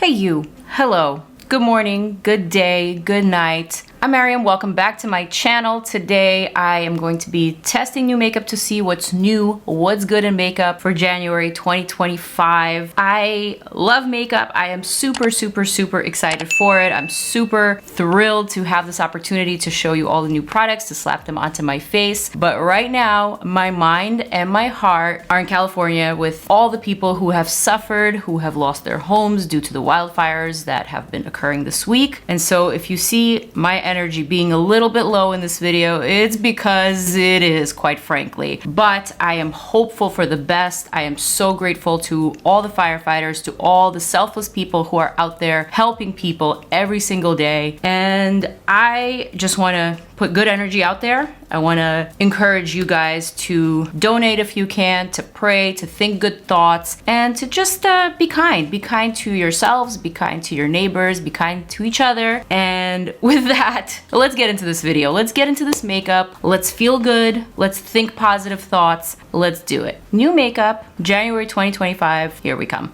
Hey you, hello, good morning, good day, good night. I'm Maryam, welcome back to my channel. Today I am going to be testing new makeup to see what's new, what's good in makeup for January 2025. I love makeup. I am super excited for it. I'm super thrilled to have this opportunity to show you all the new products, to slap them onto my face. But right now, my mind and my heart are in California with all the people who have suffered, who have lost their homes due to the wildfires that have been occurring this week. And so if you see my energy being a little bit low in this video, it's because it is, quite frankly. But I am hopeful for the best. I am so grateful to all the firefighters, to all the selfless people who are out there helping people every single day. And I just want to put good energy out there. I want to encourage you guys to donate if you can, to pray, to think good thoughts, and to just be kind. Be kind to yourselves, be kind to your neighbors, be kind to each other. And with that, let's get into this video. Let's get into this makeup. Let's feel good. Let's think positive thoughts. Let's do it. New makeup, January 2025. Here we come.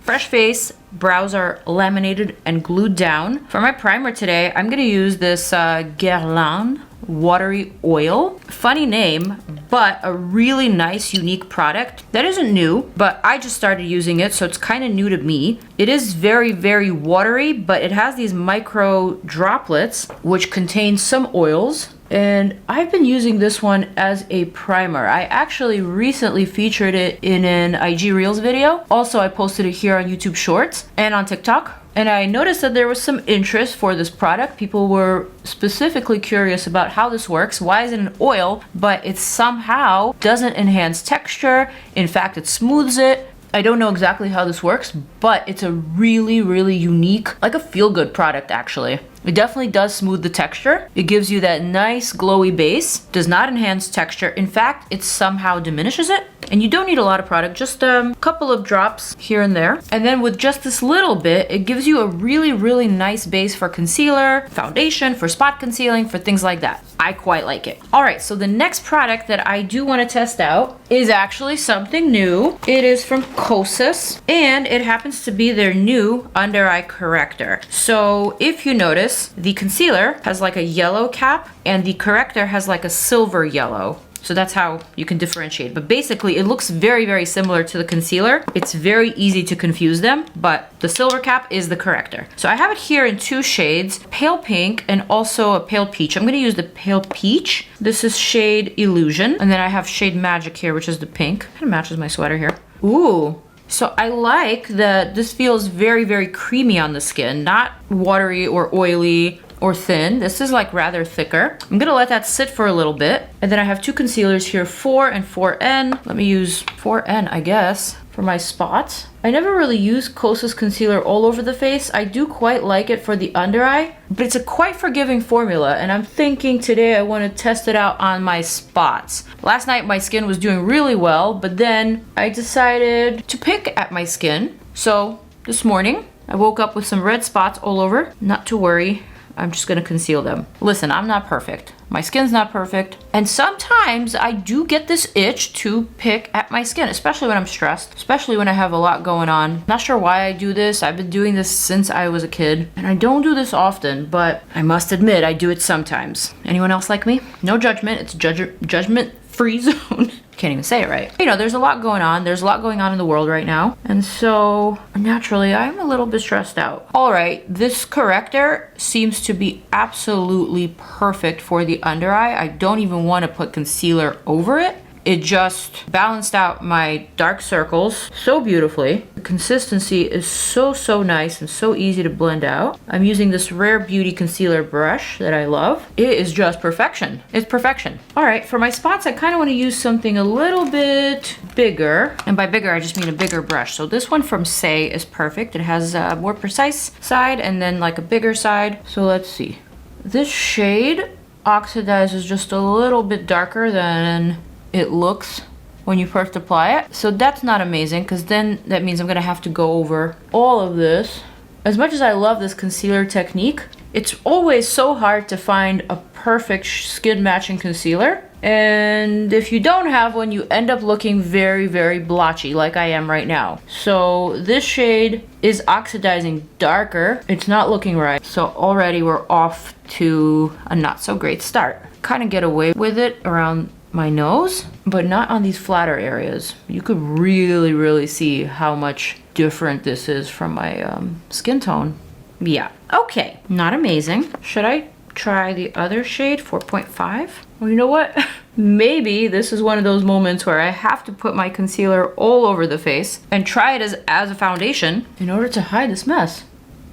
Fresh face, brows are laminated and glued down. For my primer today, I'm gonna use this GUERLAIN Watery Oil. Funny name, but a really nice, unique product that isn't new, but I just started using it, so it's kind of new to me. It is very watery, but it has these micro droplets, which contain some oils. And I've been using this one as a primer. I actually recently featured it in an IG Reels video. Also, I posted it here on YouTube Shorts and on TikTok. And I noticed that there was some interest for this product. People were specifically curious about how this works. Why is it an oil, but it somehow doesn't enhance texture? In fact, it smooths it. I don't know exactly how this works, but it's a really unique, like a feel-good product actually. It definitely does smooth the texture. It gives you that nice glowy base, does not enhance texture. In fact, it somehow diminishes it. And you don't need a lot of product, just a couple of drops here and there. And then with just this little bit, it gives you a really nice base for concealer, foundation, for spot concealing, for things like that. I quite like it. All right, so the next product that I do want to test out is actually something new. It is from KOSAS, and it happens to be their new under eye corrector. So if you notice, the concealer has like a yellow cap and the corrector has like a silver yellow. So that's how you can differentiate. But basically it looks very similar to the concealer. It's very easy to confuse them, but the silver cap is the corrector. So I have it here in two shades, pale pink and also a pale peach. I'm gonna use the pale peach. This is shade Illusion. And then I have shade Magic here, which is the pink. Kind of matches my sweater here. Ooh. So I like that this feels very creamy on the skin, not watery or oily or thin. This is like rather thicker. I'm gonna let that sit for a little bit. And then I have two concealers here, 4 and 4N. Let me use 4N, I guess, for my spots. I never really use KOSAS concealer all over the face. I do quite like it for the under eye, but it's a quite forgiving formula. And I'm thinking today I want to test it out on my spots. Last night my skin was doing really well, but then I decided to pick at my skin. So this morning I woke up with some red spots all over. Not to worry, I'm just gonna conceal them. Listen, I'm not perfect. My skin's not perfect. And sometimes I do get this itch to pick at my skin, especially when I'm stressed, especially when I have a lot going on. Not sure why I do this. I've been doing this since I was a kid. And I don't do this often, but I must admit I do it sometimes. Anyone else like me? No judgment, it's judgment-free zone. Can't even say it right. You know, there's a lot going on. There's a lot going on in the world right now. And so naturally, I'm a little bit stressed out. All right, this corrector seems to be absolutely perfect for the under eye. I don't even want to put concealer over it. It just balanced out my dark circles so beautifully. The consistency is so nice and so easy to blend out. I'm using this Rare Beauty concealer brush that I love. It is just perfection. It's perfection. All right, for my spots, I kind of want to use something a little bit bigger. And by bigger, I just mean a bigger brush. So this one from Say is perfect. It has a more precise side and then like a bigger side. So let's see. This shade oxidizes just a little bit darker than it looks when you first apply it. So that's not amazing, because then that means I'm gonna have to go over all of this. As much as I love this concealer technique, it's always so hard to find a perfect skin matching concealer. And if you don't have one, you end up looking very, very blotchy like I am right now. So this shade is oxidizing darker. It's not looking right. So already we're off to a not so great start. Kind of get away with it around my nose, but not on these flatter areas. You could really, really see how much different this is from my skin tone. Yeah, okay, not amazing. Should I try the other shade, 4.5? Well, you know what? Maybe this is one of those moments where I have to put my concealer all over the face and try it as a foundation in order to hide this mess.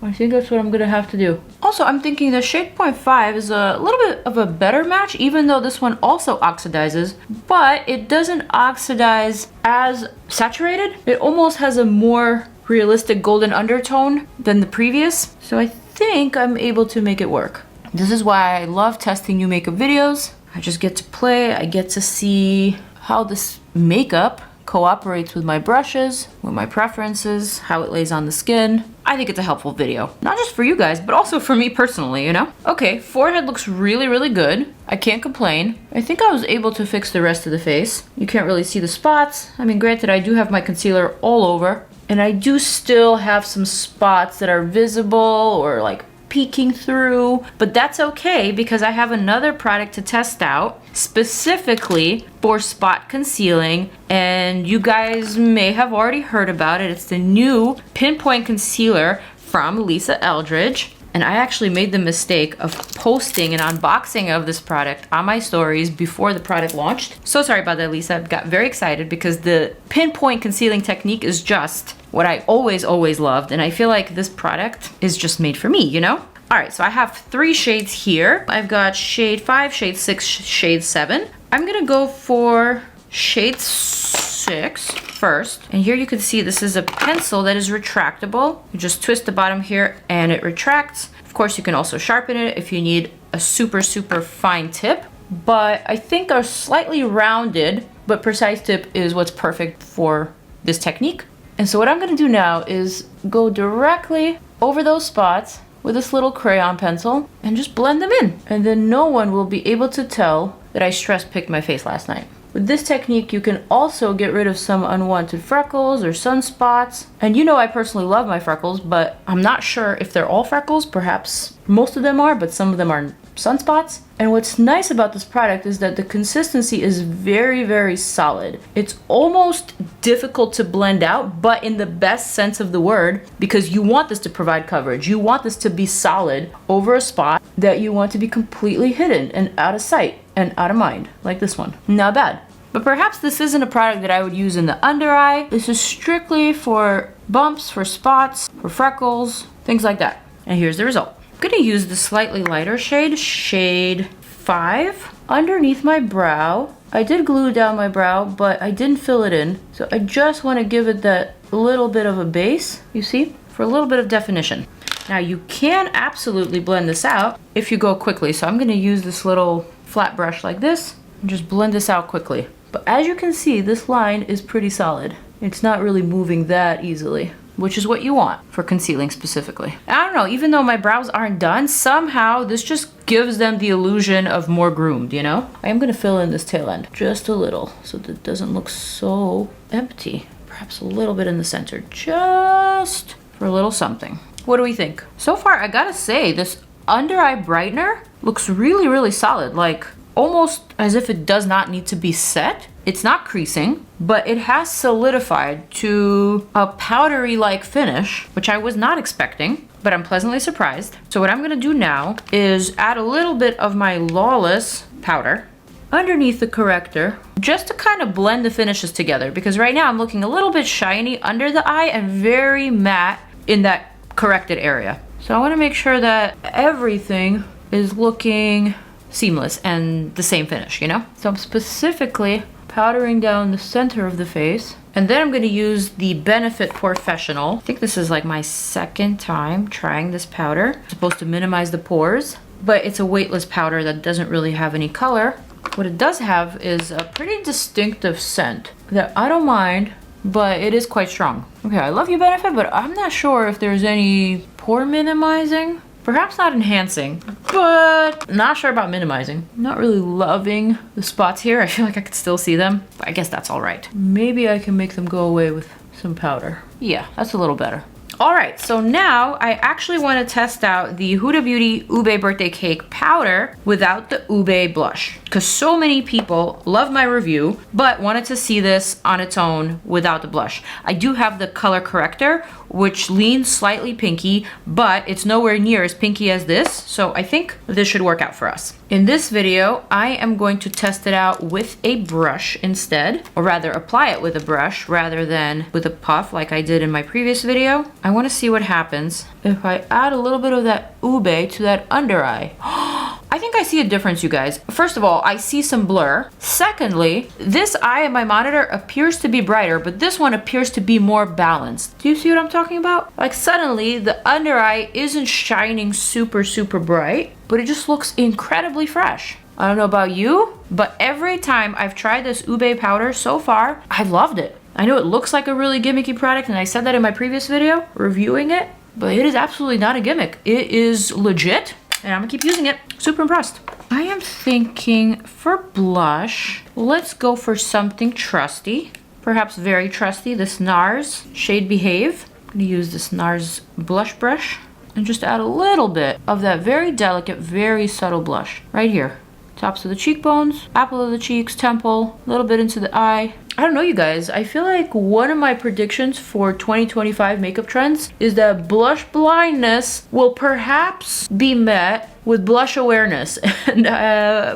I think that's what I'm gonna have to do. Also, I'm thinking the shade 0.5 is a little bit of a better match, even though this one also oxidizes, but it doesn't oxidize as saturated. It almost has a more realistic golden undertone than the previous. So I think I'm able to make it work. This is why I love testing new makeup videos. I just get to play, I get to see how this makeup cooperates with my brushes, with my preferences, how it lays on the skin. I think it's a helpful video. Not just for you guys, but also for me personally, you know? Okay, forehead looks really, really good. I can't complain. I think I was able to fix the rest of the face. You can't really see the spots. I mean, granted, I do have my concealer all over, and I do still have some spots that are visible or like peeking through, but that's okay because I have another product to test out specifically for spot concealing, and you guys may have already heard about it. It's the new Pinpoint Concealer from Lisa Eldridge. And I actually made the mistake of posting an unboxing of this product on my stories before the product launched. So sorry about that, Lisa. I got very excited because the pinpoint concealing technique is just what I always loved. And I feel like this product is just made for me, you know? All right, so I have 3 shades here. I've got shade 5, shade 6, shade 7. I'm gonna go for shade 6 first. And here you can see this is a pencil that is retractable. You just twist the bottom here and it retracts. Of course, you can also sharpen it if you need a super, super fine tip. But I think a slightly rounded but precise tip is what's perfect for this technique. And so what I'm gonna do now is go directly over those spots with this little crayon pencil and just blend them in. And then no one will be able to tell that I stress picked my face last night. With this technique, you can also get rid of some unwanted freckles or sunspots. And you know I personally love my freckles, but I'm not sure if they're all freckles. Perhaps most of them are, but some of them are sunspots. And what's nice about this product is that the consistency is very, very solid. It's almost difficult to blend out, but in the best sense of the word, because you want this to provide coverage. You want this to be solid over a spot that you want to be completely hidden and out of sight and out of mind, like this one. Not bad. But perhaps this isn't a product that I would use in the under eye. This is strictly for bumps, for spots, for freckles, things like that. And here's the result. I'm gonna use the slightly lighter shade, shade 5, underneath my brow. I did glue down my brow, but I didn't fill it in. So I just wanna give it that little bit of a base, you see, for a little bit of definition. Now you can absolutely blend this out if you go quickly. So I'm gonna use this little flat brush like this and just blend this out quickly. But as you can see, this line is pretty solid. It's not really moving that easily, which is what you want for concealing specifically. I don't know, even though my brows aren't done, somehow this just gives them the illusion of more groomed, you know? I am gonna fill in this tail end just a little so that it doesn't look so empty. Perhaps a little bit in the center, just for a little something. What do we think? So far, I gotta say, this under eye brightener looks really, really solid. Like almost as if it does not need to be set. It's not creasing, but it has solidified to a powdery-like finish, which I was not expecting, but I'm pleasantly surprised. So what I'm gonna do now is add a little bit of my Lawless powder underneath the corrector, just to kind of blend the finishes together, because right now I'm looking a little bit shiny under the eye and very matte in that corrected area. So I wanna make sure that everything is looking seamless and the same finish, you know? So I'm specifically powdering down the center of the face. And then I'm gonna use the Benefit Professional. I think this is like my second time trying this powder. It's supposed to minimize the pores, but it's a weightless powder that doesn't really have any color. What it does have is a pretty distinctive scent that I don't mind, but it is quite strong. Okay, I love you, Benefit, but I'm not sure if there's any pore minimizing Perhaps not enhancing, but not sure about minimizing. Not really loving the spots here. I feel like I could still see them, but I guess that's all right. Maybe I can make them go away with some powder. Yeah, that's a little better. All right, so now I actually want to test out the Huda Beauty Ube Birthday Cake Powder without the Ube blush, because so many people love my review, but wanted to see this on its own without the blush. I do have the color corrector, which leans slightly pinky, but it's nowhere near as pinky as this, so I think this should work out for us. In this video, I am going to test it out with a brush instead, or rather apply it with a brush rather than with a puff like I did in my previous video. I want to see what happens if I add a little bit of that ube to that under eye. I think I see a difference, you guys. First of all, I see some blur. Secondly, this eye in my monitor appears to be brighter, but this one appears to be more balanced. Do you see what I'm talking about? Like suddenly the under eye isn't shining super bright, but it just looks incredibly fresh. I don't know about you, but every time I've tried this ube powder so far, I've loved it. I know it looks like a really gimmicky product, and I said that in my previous video reviewing it, but it is absolutely not a gimmick. It is legit, and I'm gonna keep using it. Super impressed. I am thinking for blush, let's go for something trusty, perhaps very trusty, this NARS shade Behave. I'm gonna use this NARS blush brush and just add a little bit of that very delicate, very subtle blush right here. Tops of the cheekbones, apple of the cheeks, temple, a little bit into the eye. I don't know, you guys. I feel like one of my predictions for 2025 makeup trends is that blush blindness will perhaps be met with blush awareness. And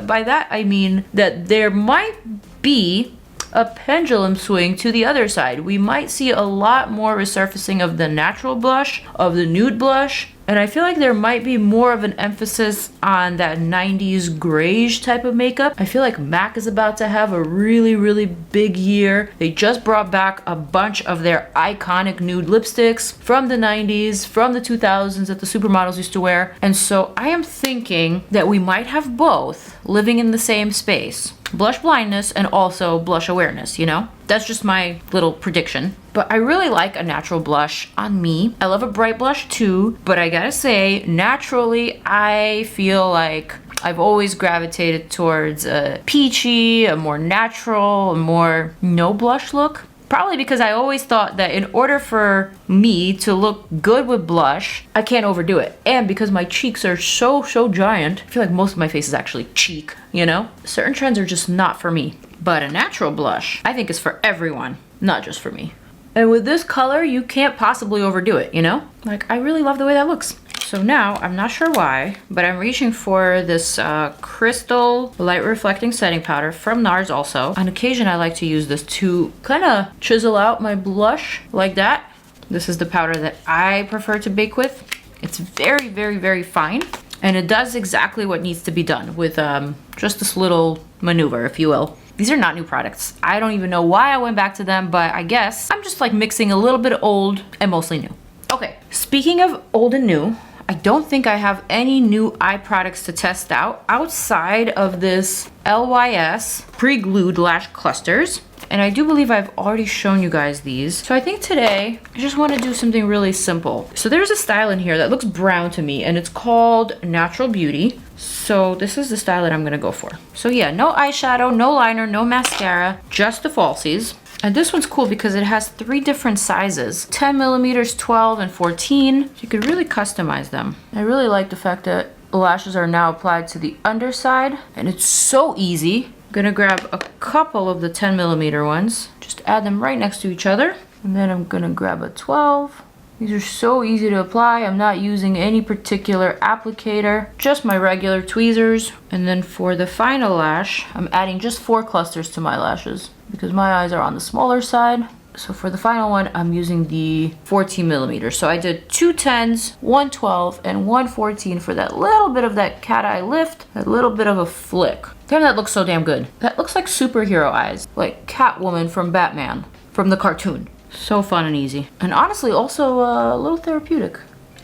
by that, I mean that there might be a pendulum swing to the other side. We might see a lot more resurfacing of the natural blush, of the nude blush, and I feel like there might be more of an emphasis on that 90s grayish type of makeup. I feel like MAC is about to have a really big year. They just brought back a bunch of their iconic nude lipsticks from the 90s, from the 2000s that the supermodels used to wear. And so I am thinking that we might have both living in the same space. Blush blindness and also blush awareness, you know? That's just my little prediction. But I really like a natural blush on me. I love a bright blush too, but I gotta say, naturally, I feel like I've always gravitated towards a peachy, a more natural, a more no blush look. Probably because I always thought that in order for me to look good with blush, I can't overdo it. And because my cheeks are so giant, I feel like most of my face is actually cheek, you know? Certain trends are just not for me. But a natural blush, I think, is for everyone, not just for me. And with this color, you can't possibly overdo it, you know? Like, I really love the way that looks. So now, I'm not sure why, but I'm reaching for this crystal light reflecting setting powder from NARS also. On occasion, I like to use this to kind of chisel out my blush like that. This is the powder that I prefer to bake with. It's very fine, and it does exactly what needs to be done with just this little maneuver, if you will. These are not new products. I don't even know why I went back to them, but I guess I'm just like mixing a little bit of old and mostly new. Okay, speaking of old and new, I don't think I have any new eye products to test out outside of this LYS pre-glued lash clusters. And I do believe I've already shown you guys these. So I think today I just want to do something really simple. So there's a style in here that looks brown to me, and it's called Natural Beauty. So this is the style that I'm gonna go for. So yeah, no eyeshadow, no liner, no mascara, just the falsies. And this one's cool because it has 3 different sizes, 10 millimeters, 12, and 14. So you could really customize them. I really like the fact that lashes are now applied to the underside, and it's so easy. I'm gonna grab a couple of the 10 millimeter ones, just add them right next to each other. And then I'm gonna grab a 12. These are so easy to apply. I'm not using any particular applicator, just my regular tweezers. And then for the final lash, I'm adding just 4 clusters to my lashes because my eyes are on the smaller side. So for the final one, I'm using the 14 millimeters. So I did 2 10s, 1 12, and 1 14 for that little bit of that cat eye lift, that little bit of a flick. Damn, that looks so damn good. That looks like superhero eyes, like Catwoman from Batman, from the cartoon. So fun and easy. And honestly, also a little therapeutic.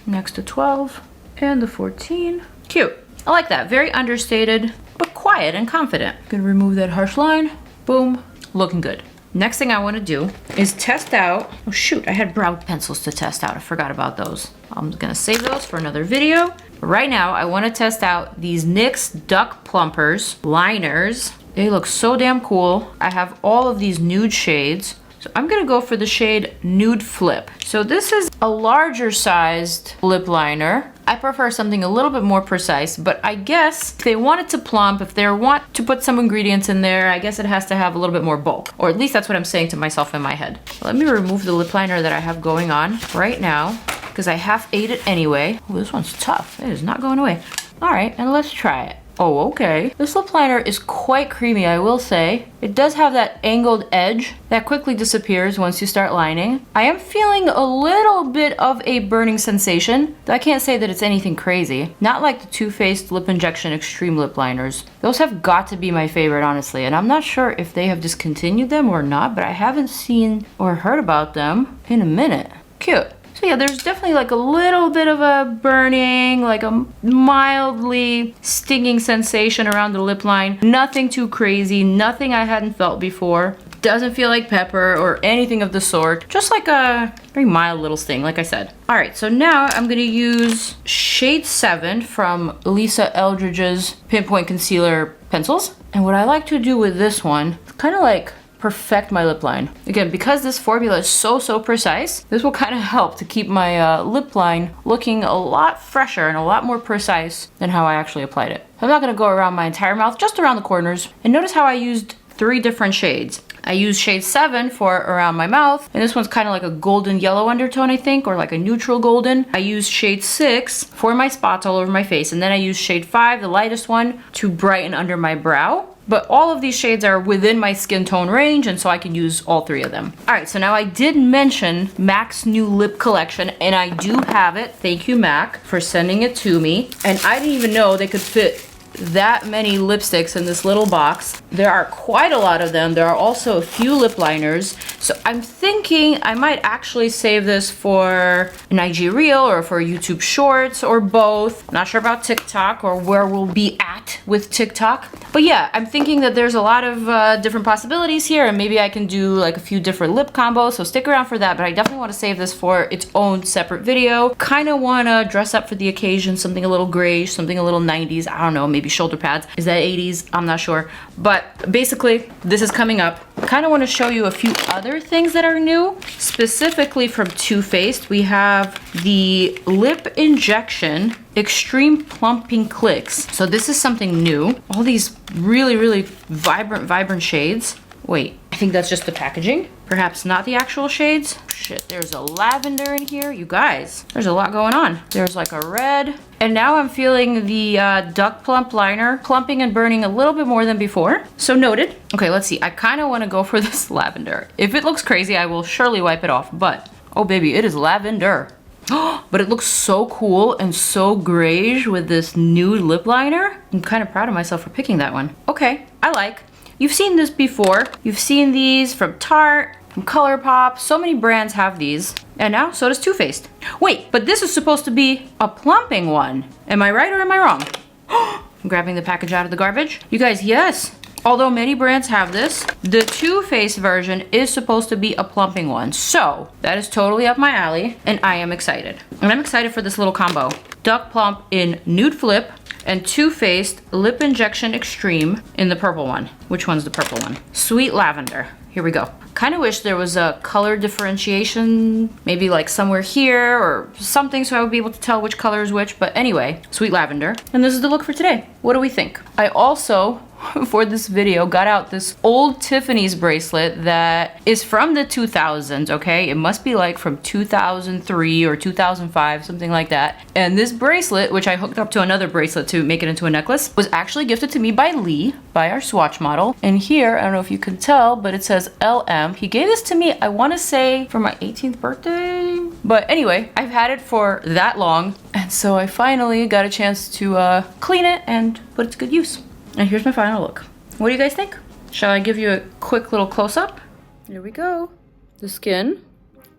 Next to 12 and the 14. Cute. I like that. Very understated, but quiet and confident. Gonna remove that harsh line. Boom. Looking good. next thing I want to do is test out, oh shoot, I had brow pencils to test out. I forgot about those. I'm gonna save those for another video. But right now, I want to test out these NYX Duck Plumpers liners. They look so damn cool. I have all of these nude shades. So I'm gonna go for the shade Nude Flip. So this is a larger sized lip liner. I prefer something a little bit more precise, but I guess if they want it to plump, if they want to put some ingredients in there, I guess it has to have a little bit more bulk. Or at least that's what I'm saying to myself in my head. Let me remove the lip liner that I have going on right now, because I half ate it anyway. Oh, this one's tough. It is not going away. All right, and let's try it. Oh, okay. This lip liner is quite creamy, I will say. It does have that angled edge that quickly disappears once you start lining. I am feeling a little bit of a burning sensation. I can't say that it's anything crazy. Not like the Too Faced Lip Injection Extreme Lip Liners. Those have got to be my favorite, honestly, and I'm not sure if they have discontinued them or not, but I haven't seen or heard about them in a minute. Cute. So yeah, there's definitely like a little bit of a burning, like a mildly stinging sensation around the lip line. Nothing too crazy, nothing I hadn't felt before. Doesn't feel like pepper or anything of the sort. Just like a very mild little sting, like I said. All right, so now I'm gonna use shade 7 from Lisa Eldridge's Pinpoint Concealer pencils. And what I like to do with this one, it's kind of like perfect my lip line. Again, because this formula is so precise, this will kind of help to keep my lip line looking a lot fresher and a lot more precise than how I actually applied it. I'm not going to go around my entire mouth, just around the corners. And notice how I used 3 different shades. I used shade 7 for around my mouth, and this one's kind of like a golden yellow undertone, I think, or like a neutral golden. I used shade 6 for my spots all over my face, and then I used shade 5, the lightest one, to brighten under my brow. But all of these shades are within my skin tone range, and so I can use all 3 of them. All right, so now I did mention MAC's new lip collection, and I do have it. Thank you, MAC, for sending it to me. And I didn't even know they could fit that many lipsticks in this little box. There are quite a lot of them. There are also a few lip liners. So I'm thinking I might actually save this for an IG reel or for YouTube shorts or both. I'm not sure about TikTok or where we'll be at with TikTok. But yeah, I'm thinking that there's a lot of different possibilities here, and maybe I can do like a few different lip combos. So stick around for that, but I definitely want to save this for its own separate video. Kind of want to dress up for the occasion, something a little grayish, something a little 90s. I don't know, maybe shoulder pads. Is that 80s? I'm not sure. But basically, this is coming up. Kind of want to show you a few other things that are new, specifically from Too Faced. We have the Lip Injection Extreme Plumping Clicks. So this is something new. All these really vibrant shades. Wait, I think that's just the packaging. Perhaps not the actual shades. Shit, there's a lavender in here. You guys, there's a lot going on. There's like a red. And now I'm feeling the Duck Plump liner plumping and burning a little bit more than before. So noted. Okay, let's see. I kind of want to go for this lavender. If it looks crazy, I will surely wipe it off. But, oh baby, it is lavender. But it looks so cool and so grayish with this nude lip liner. I'm kind of proud of myself for picking that one. Okay, I like. You've seen this before. You've seen these from Tarte, from ColourPop. So many brands have these. And now, so does Too Faced. Wait, but this is supposed to be a plumping one. Am I right or am I wrong? I'm grabbing the package out of the garbage. You guys, yes. Although many brands have this, the Too Faced version is supposed to be a plumping one. So, that is totally up my alley, and I am excited. And I'm excited for this little combo. Duck Plump in Nude Flip, and Too Faced Lip Injection Extreme in the purple one. Which one's the purple one? Sweet Lavender. Here we go. Kind of wish there was a color differentiation, maybe like somewhere here or something, so I would be able to tell which color is which. But anyway, Sweet Lavender. And this is the look for today. What do we think? I also, for this video, got out this old Tiffany's bracelet that is from the 2000s, okay? It must be like from 2003 or 2005, something like that. And this bracelet, which I hooked up to another bracelet to make it into a necklace, was actually gifted to me by Lee, by our swatch model. And here, I don't know if you can tell, but it says LM. He gave this to me, I want to say, for my 18th birthday. But anyway, I've had it for that long. And so I finally got a chance to clean it and put it to good use. And here's my final look. What do you guys think? Shall I give you a quick little close-up? Here we go. The skin,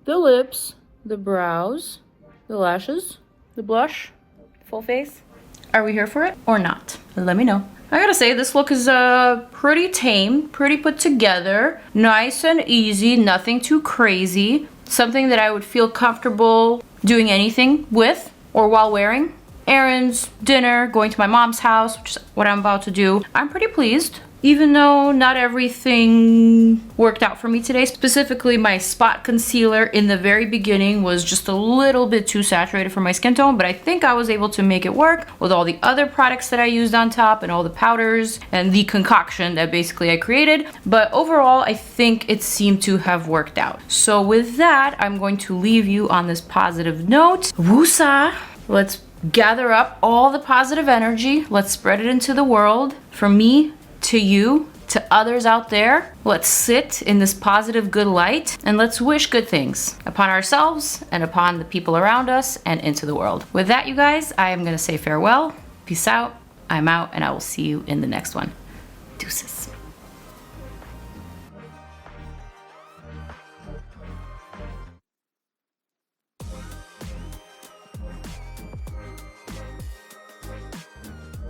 the lips, the brows, the lashes, the blush, full face. Are we here for it or not? Let me know. I gotta say, this look is pretty tame, pretty put together, nice and easy, nothing too crazy. Something that I would feel comfortable doing anything with or while wearing. Errands, dinner, going to my mom's house, which is what I'm about to do. I'm pretty pleased. Even though not everything worked out for me today, specifically my spot concealer in the very beginning was just a little bit too saturated for my skin tone, but I think I was able to make it work with all the other products that I used on top and all the powders and the concoction that basically I created. But overall, I think it seemed to have worked out. So with that, I'm going to leave you on this positive note. Woosah! Let's gather up all the positive energy. Let's spread it into the world. From me to you, to others out there. Let's sit in this positive good light and let's wish good things upon ourselves and upon the people around us and into the world. With that, you guys, I am gonna say farewell. Peace out. I'm out, and I will see you in the next one. Deuces.